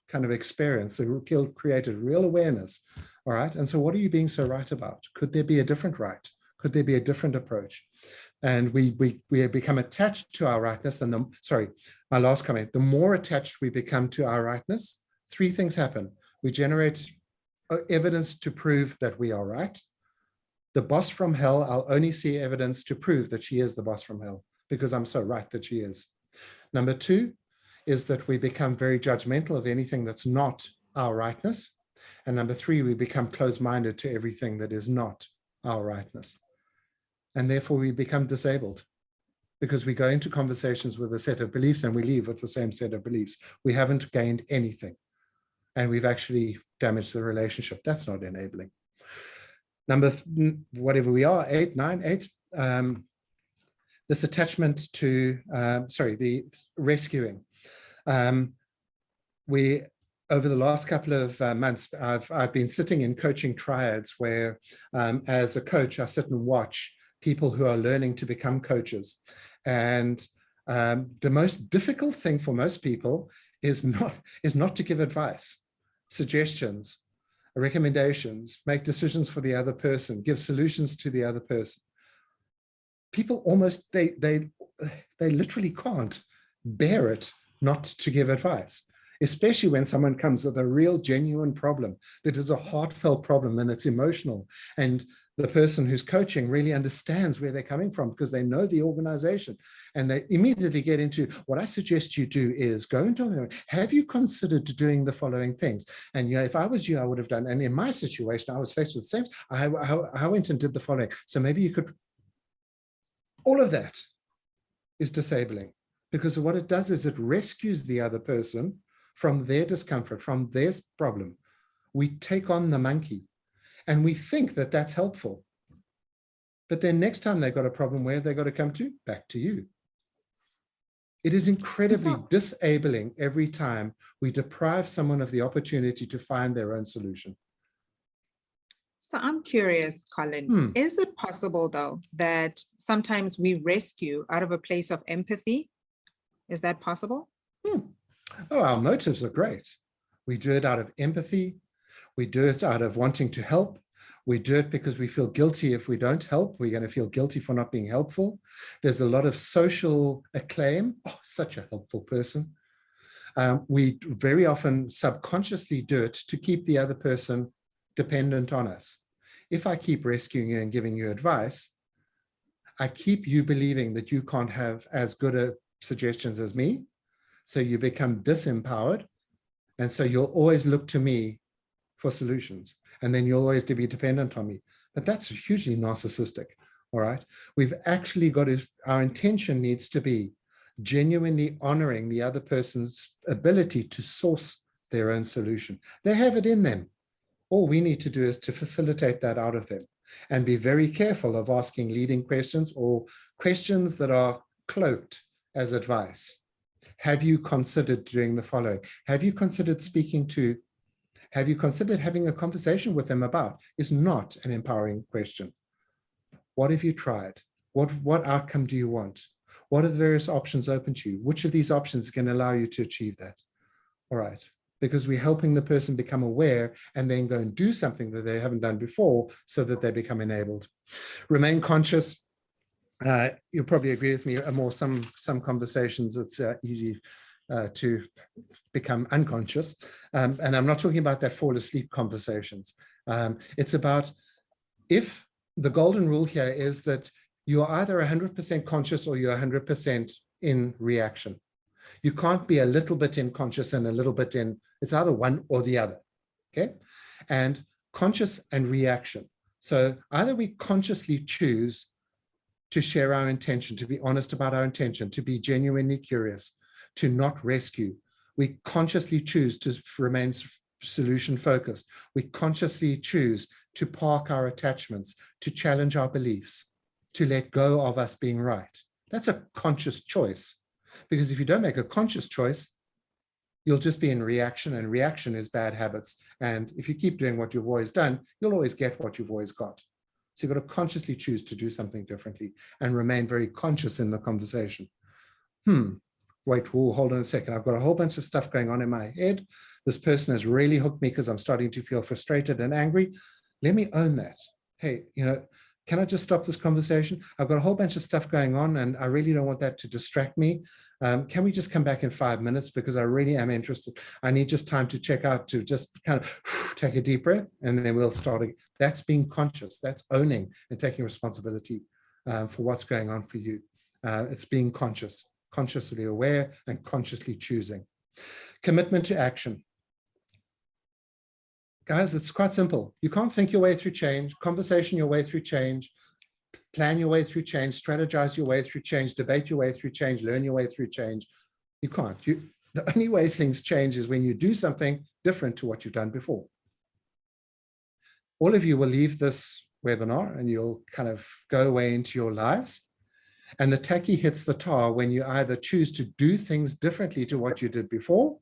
kind of experience that created real awareness. All right. And so what are you being so right about? Could there be a different right? Could there be a different approach? And we become attached to our rightness. And my last comment, the more attached we become to our rightness, three things happen. We generate evidence to prove that we are right. The boss from hell, I'll only see evidence to prove that she is the boss from hell because I'm so right that she is. Number two is that we become very judgmental of anything that's not our rightness. And number three, we become closed-minded to everything that is not our rightness. And therefore we become disabled because we go into conversations with a set of beliefs and we leave with the same set of beliefs. We haven't gained anything and we've actually damaged the relationship. That's not enabling. Whatever we are, 8, 9, 8, this attachment to, the rescuing. Over the last couple of months, I've been sitting in coaching triads where as a coach, I sit and watch people who are learning to become coaches. And the most difficult thing for most people is not to give advice, suggestions, recommendations, make decisions for the other person, give solutions to the other person. People almost, they literally can't bear it not to give advice, especially when someone comes with a real genuine problem that is a heartfelt problem and it's emotional. And the person who's coaching really understands where they're coming from because they know the organization and they immediately get into what I suggest you do is go into, have you considered doing the following things? And if I was you, I would have done. And in my situation, I was faced with the same, I went and did the following. So maybe you could, all of that is disabling because what it does is it rescues the other person from their discomfort, from their problem. We take on the monkey. And we think that that's helpful. But then next time they've got a problem, where have they got to come to? Back to you. It is incredibly disabling every time we deprive someone of the opportunity to find their own solution. So I'm curious, Colin, is it possible though that sometimes we rescue out of a place of empathy? Is that possible? Oh, our motives are great. We do it out of empathy. We do it out of wanting to help. We do it because we feel guilty if we don't help. We're going to feel guilty for not being helpful. There's a lot of social acclaim. Oh, such a helpful person. We very often subconsciously do it to keep the other person dependent on us. If I keep rescuing you and giving you advice, I keep you believing that you can't have as good a suggestions as me. So you become disempowered. And so you'll always look to me for solutions. And then you'll always be dependent on me. But that's hugely narcissistic. All right. We've actually got to, our intention needs to be genuinely honoring the other person's ability to source their own solution. They have it in them. All we need to do is to facilitate that out of them and be very careful of asking leading questions or questions that are cloaked as advice. Have you considered doing the following? Have you considered speaking to, have you considered having a conversation with them about? Is not an empowering question. What have you tried? What outcome do you want? What are the various options open to you? Which of these options can allow you to achieve that? All right, because we're helping the person become aware and then go and do something that they haven't done before so that they become enabled. Remain conscious. You'll probably agree with me, some conversations, it's easy to become unconscious. And I'm not talking about that fall asleep conversations. It's about, if the golden rule here is that You're either 100% conscious or you're 100% in reaction. You can't be a little bit in conscious and a little bit in, it's either one or the other, okay? And conscious and reaction. So either we consciously choose to share our intention, to be honest about our intention, to be genuinely curious, to not rescue. We consciously choose to remain solution focused. We consciously choose to park our attachments, to challenge our beliefs, to let go of us being right. That's a conscious choice. Because if you don't make a conscious choice, you'll just be in reaction, and reaction is bad habits. And if you keep doing what you've always done, you'll always get what you've always got. So you've got to consciously choose to do something differently and remain very conscious in the conversation. Wait, whoa, hold on a second. I've got a whole bunch of stuff going on in my head. This person has really hooked me because I'm starting to feel frustrated and angry. Let me own that. Hey, can I just stop this conversation? I've got a whole bunch of stuff going on and I really don't want that to distract me. Can we just come back in 5 minutes because I really am interested. I need just time to check out, to just kind of take a deep breath, and then we'll start again. That's being conscious. That's owning and taking responsibility for what's going on for you. It's being conscious, consciously aware and consciously choosing. Commitment to action. Guys, it's quite simple. You can't think your way through change, conversation your way through change, plan your way through change, strategize your way through change, debate your way through change, learn your way through change. You can't. The only way things change is when you do something different to what you've done before. All of you will leave this webinar and you'll kind of go away into your lives. And the tacky hits the tar when you either choose to do things differently to what you did before,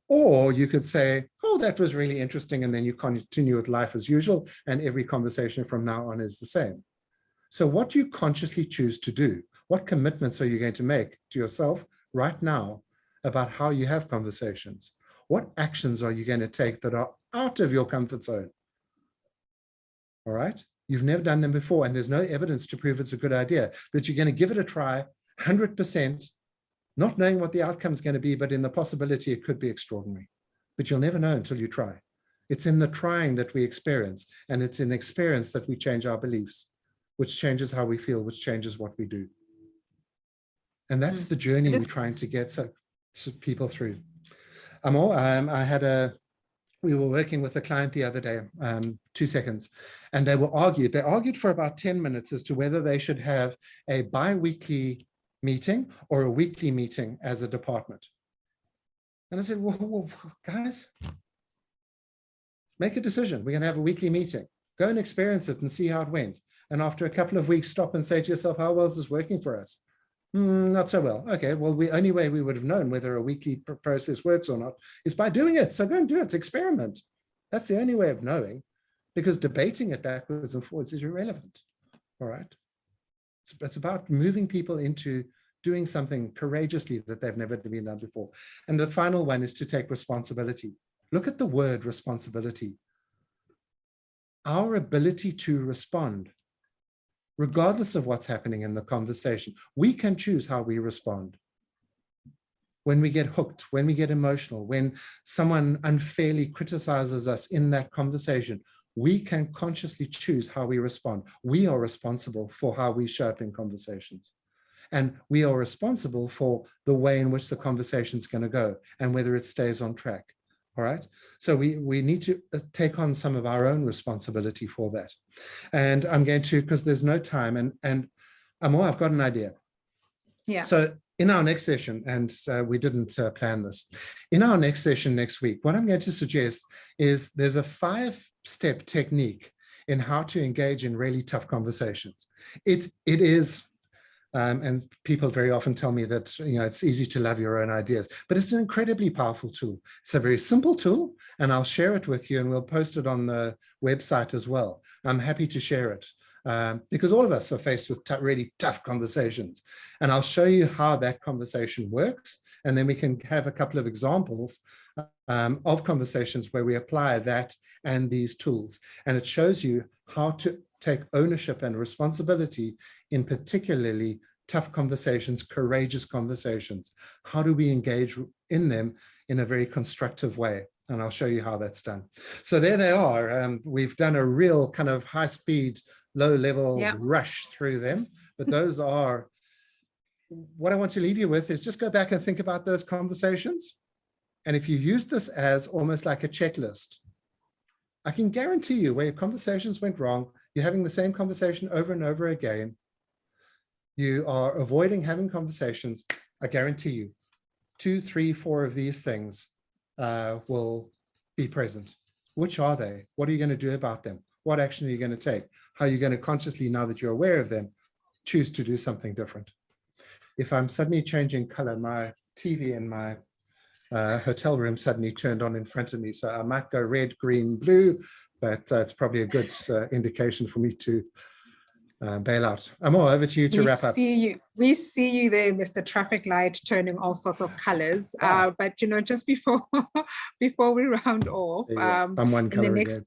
or you could say, oh, that was really interesting. And then you continue with life as usual. And every conversation from now on is the same. So what do you consciously choose to do? What commitments are you going to make to yourself right now about how you have conversations? What actions are you going to take that are out of your comfort zone? All right. You've never done them before, and there's no evidence to prove it's a good idea, but you're going to give it a try 100%, not knowing what the outcome is going to be, but in the possibility it could be extraordinary. But you'll never know until you try. It's in the trying that we experience, and it's in experience that we change our beliefs, which changes how we feel, which changes what we do. And that's the journey we're trying to get people through. We were working with a client the other day, 2 seconds, and they argued for about 10 minutes as to whether they should have a bi-weekly meeting or a weekly meeting as a department. And I said, well, guys, make a decision. We're going to have a weekly meeting. Go and experience it and see how it went. And after a couple of weeks, stop and say to yourself, how well is this working for us? Not so well. Okay, well, the only way we would have known whether a weekly process works or not is by doing it. So go and do it, experiment. That's the only way of knowing, because debating it backwards and forwards is irrelevant. All right. It's about moving people into doing something courageously that they've never been done before. And the final one is to take responsibility. Look at the word responsibility. Our ability to respond, regardless of what's happening in the conversation, we can choose how we respond. When we get hooked, when we get emotional, when someone unfairly criticizes us in that conversation, we can consciously choose how we respond. We are responsible for how we show up in conversations. And we are responsible for the way in which the conversation is going to go and whether it stays on track. All right. So we need to take on some of our own responsibility for that. And I'm going to, because there's no time, and Amor, I've got an idea. Yeah. So in our next session, and we didn't plan this, in our next session next week, what I'm going to suggest is there's a 5-step technique in how to engage in really tough conversations. It is, and people very often tell me that, it's easy to love your own ideas, but it's an incredibly powerful tool. It's a very simple tool, and I'll share it with you, and we'll post it on the website as well. I'm happy to share it because all of us are faced with really tough conversations, and I'll show you how that conversation works, and then we can have a couple of examples of conversations where we apply that and these tools, and it shows you how to take ownership and responsibility in particularly tough conversations, courageous conversations. How do we engage in them in a very constructive way? And I'll show you how that's done. So there they are. We've done a real kind of high-speed, low-level rush through them, But those are, what I want to leave you with is just go back and think about those conversations. And if you use this as almost like a checklist, I can guarantee you where conversations went wrong, you're having the same conversation over and over again, you are avoiding having conversations, I guarantee you 2, 3, 4 of these things will be present. Which are they? What are you going to do about them? What action are you going to take? How are you going to consciously, now that you're aware of them, choose to do something different? If I'm suddenly changing color, my TV in my hotel room suddenly turned on in front of me. So I might go red, green, blue, but it's probably a good indication for me to bail out. Amor, over to you to wrap up. We see you there, Mr. Traffic Light, turning all sorts of colors. Wow. But just before we round off, I'm one color again.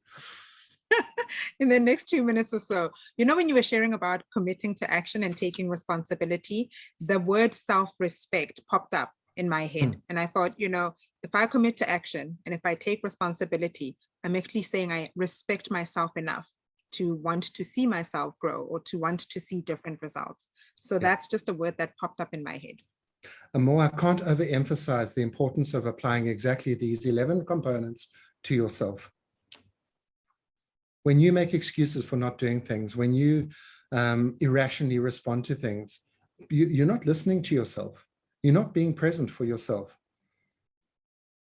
In the next 2 minutes or so, when you were sharing about committing to action and taking responsibility, the word self-respect popped up in my head. And I thought, if I commit to action and if I take responsibility, I'm actually saying I respect myself enough to want to see myself grow or to want to see different results. So that's just a word that popped up in my head. Amor, I can't overemphasize the importance of applying exactly these 11 components to yourself. When you make excuses for not doing things, when you irrationally respond to things, you're not listening to yourself. You're not being present for yourself.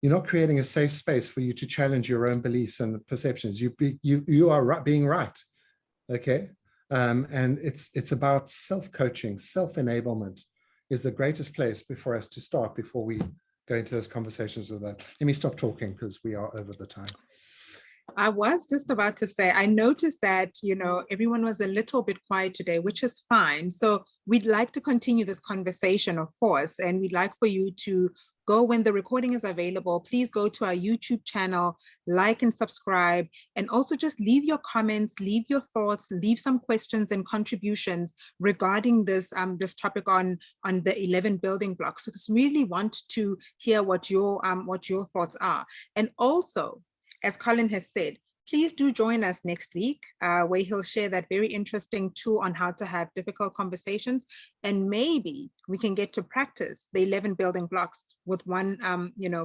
You're not creating a safe space for you to challenge your own beliefs and perceptions. You are being right, okay? And it's about self-coaching, self-enablement is the greatest place for us to start before we go into those conversations with that. Let me stop talking because we are over the time. I was just about to say, I noticed that, everyone was a little bit quiet today, which is fine. So we'd like to continue this conversation, of course, and we'd like for you to go when the recording is available. Please go to our YouTube channel, like and subscribe, and also just leave your comments, leave your thoughts, leave some questions and contributions regarding this topic on the 11 building blocks. So just really want to hear what your thoughts are. And also, as Colin has said, please do join us next week where he'll share that very interesting tool on how to have difficult conversations. And maybe we can get to practice the 11 building blocks with one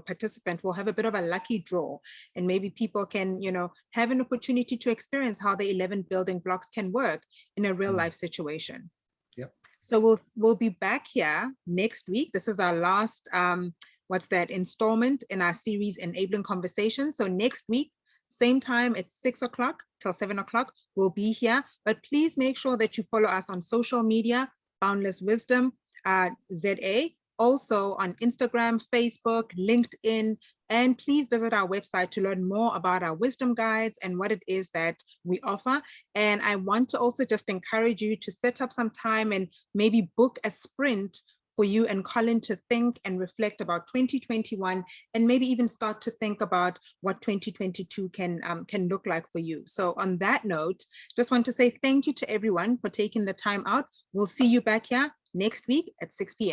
participant. We'll have a bit of a lucky draw, and maybe people can, have an opportunity to experience how the 11 building blocks can work in a real life situation. Yep. So we'll be back here next week. This is our last installment in our series Enabling Conversations. So next week, same time at 6 o'clock till 7 o'clock, we'll be here. But please make sure that you follow us on social media, Boundless Wisdom, ZA, also on Instagram, Facebook, LinkedIn, and please visit our website to learn more about our wisdom guides and what it is that we offer. And I want to also just encourage you to set up some time and maybe book a sprint for you and Colin to think and reflect about 2021, and maybe even start to think about what 2022 can look like for you. So on that note, just want to say thank you to everyone for taking the time out. We'll see you back here next week at 6 p.m.